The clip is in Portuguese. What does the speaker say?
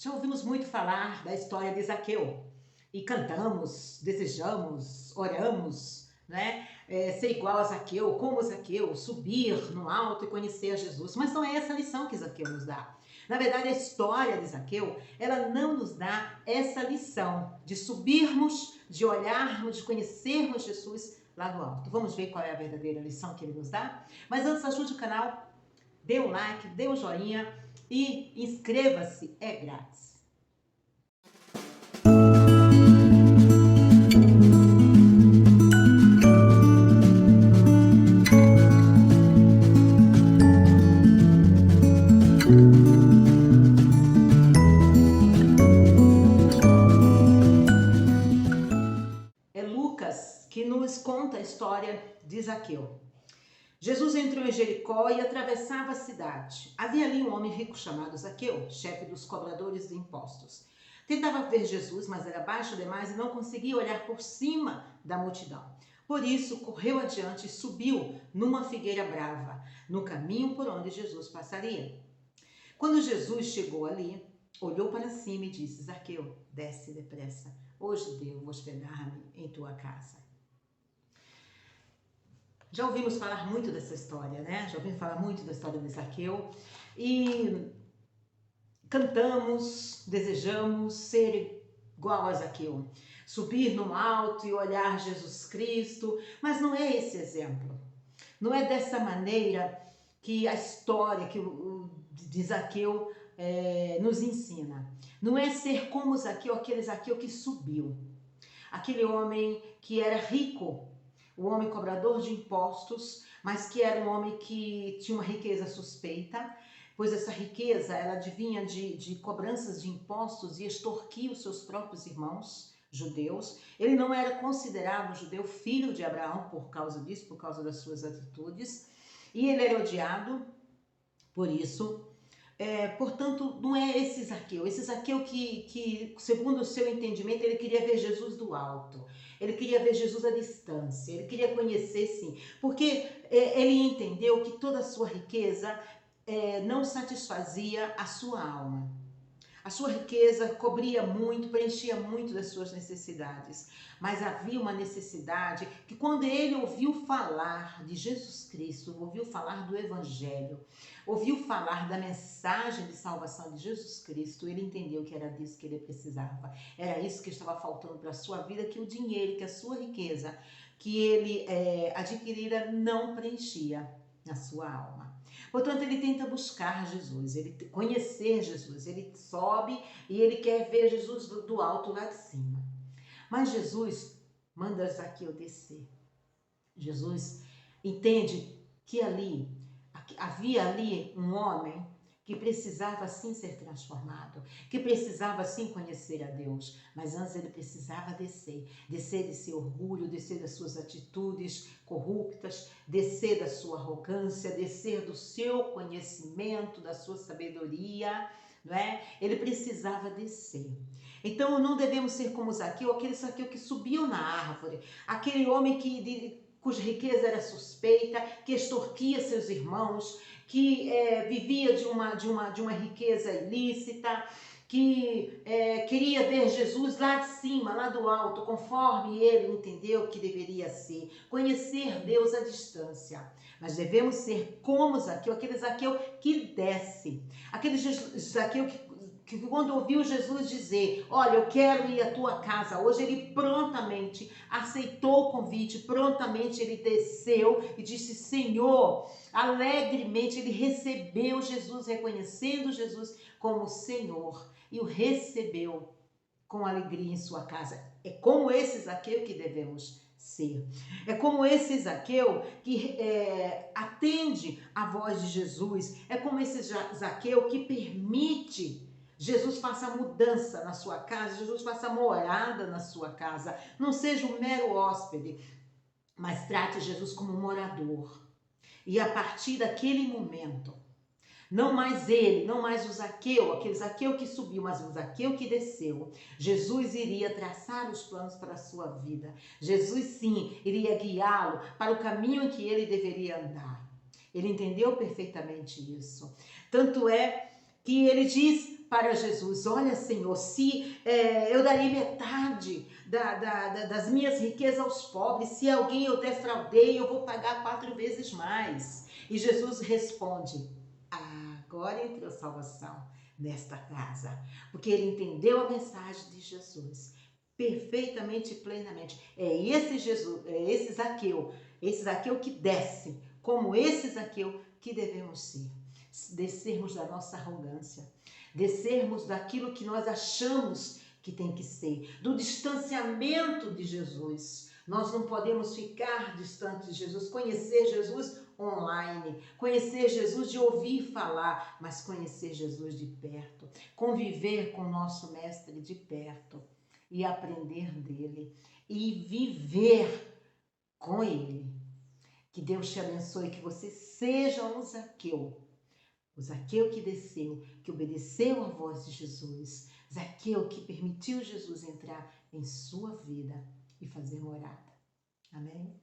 Já ouvimos muito falar da história de Zaqueu e cantamos, desejamos, oramos, né? Ser igual a Zaqueu, como Zaqueu, subir no alto e conhecer a Jesus. Mas não é essa a lição que Zaqueu nos dá. Na verdade, a história de Zaqueu, ela não nos dá essa lição de subirmos, de olharmos, de conhecermos Jesus lá do alto. Vamos ver qual é a verdadeira lição que ele nos dá? Mas antes, ajude o canal, dê um like, dê um joinha e inscreva-se, é grátis. É Lucas que nos conta a história de Zaqueu. Jesus entrou em Jericó e atravessava a cidade. Havia ali um homem rico chamado Zaqueu, chefe dos cobradores de impostos. Tentava ver Jesus, mas era baixo demais e não conseguia olhar por cima da multidão. Por isso, correu adiante e subiu numa figueira brava, no caminho por onde Jesus passaria. Quando Jesus chegou ali, olhou para cima e disse: Zaqueu, desce depressa. Hoje devo hospedar-me em tua casa. Já ouvimos falar muito dessa história, né? Já ouvimos falar muito da história de Zaqueu e cantamos, desejamos ser igual a Zaqueu, subir no alto e olhar Jesus Cristo, mas não é esse exemplo. Não é dessa maneira que a história de Zaqueu nos ensina. Não é ser como Zaqueu, aquele Zaqueu que subiu. Aquele homem que era rico, o homem cobrador de impostos, mas que era um homem que tinha uma riqueza suspeita, pois essa riqueza ela advinha de cobranças de impostos e extorquia os seus próprios irmãos judeus. Ele não era considerado judeu, filho de Abraão por causa disso, por causa das suas atitudes, e ele era odiado por isso. Portanto, não é esse Zaqueu que, segundo o seu entendimento, ele queria ver Jesus do alto, ele queria ver Jesus à distância, ele queria conhecer sim, porque ele entendeu que toda a sua riqueza não satisfazia a sua alma. A sua riqueza cobria muito, preenchia muito das suas necessidades, mas havia uma necessidade que quando ele ouviu falar de Jesus Cristo, ouviu falar do Evangelho, ouviu falar da mensagem de salvação de Jesus Cristo, ele entendeu que era disso que ele precisava, era isso que estava faltando para a sua vida, que o dinheiro, que a sua riqueza, que ele adquirira não preenchia a sua alma. Portanto, ele tenta buscar Jesus, ele conhecer Jesus, ele sobe e ele quer ver Jesus do alto lá de cima. Mas Jesus manda Zaqueu descer. Jesus entende que havia ali um homem que precisava sim ser transformado, que precisava sim conhecer a Deus, mas antes ele precisava descer de seu orgulho, descer das suas atitudes corruptas, descer da sua arrogância, descer do seu conhecimento, da sua sabedoria, não é? Ele precisava descer. Então não devemos ser como Zaqueu, aquele Zaqueu que subiu na árvore, aquele homem cuja riqueza era suspeita, que extorquia seus irmãos, que vivia de uma riqueza ilícita, que queria ver Jesus lá de cima, lá do alto, conforme ele entendeu que deveria ser, conhecer Deus à distância. Mas devemos ser como Zaqueu, aquele Zaqueu que desce, aquele Zaqueu que quando ouviu Jesus dizer, olha, eu quero ir à tua casa hoje, ele prontamente aceitou o convite, prontamente ele desceu e disse, Senhor, alegremente ele recebeu Jesus, reconhecendo Jesus como Senhor, e o recebeu com alegria em sua casa. É como esse Zaqueu que devemos ser. É como esse Zaqueu que atende à voz de Jesus. É como esse Zaqueu que permite Jesus faça mudança na sua casa, Jesus faça morada na sua casa. Não seja um mero hóspede, mas trate Jesus como um morador. E a partir daquele momento, não mais ele, não mais o Zaqueu, aquele Zaqueu que subiu, mas o Zaqueu que desceu. Jesus iria traçar os planos para a sua vida. Jesus sim, iria guiá-lo para o caminho em que ele deveria andar. Ele entendeu perfeitamente isso. Tanto é que ele diz para Jesus: olha, Senhor, se eu daria metade das minhas riquezas aos pobres, se alguém eu defraudei, eu vou pagar 4 vezes mais. E Jesus responde: agora entrou a salvação nesta casa, porque ele entendeu a mensagem de Jesus perfeitamente e plenamente. É esse Jesus, é esse Zaqueu que desce, como esse Zaqueu que devemos ser. Descermos da nossa arrogância, descermos daquilo que nós achamos que tem que ser, do distanciamento de Jesus. Nós não podemos ficar distante de Jesus, conhecer Jesus online, conhecer Jesus de ouvir falar, mas conhecer Jesus de perto, conviver com o nosso mestre de perto e aprender dele e viver com ele. Que Deus te abençoe, que você seja um Zaqueu. O Zaqueu que desceu, que obedeceu à voz de Jesus. Zaqueu que permitiu Jesus entrar em sua vida e fazer morada. Amém?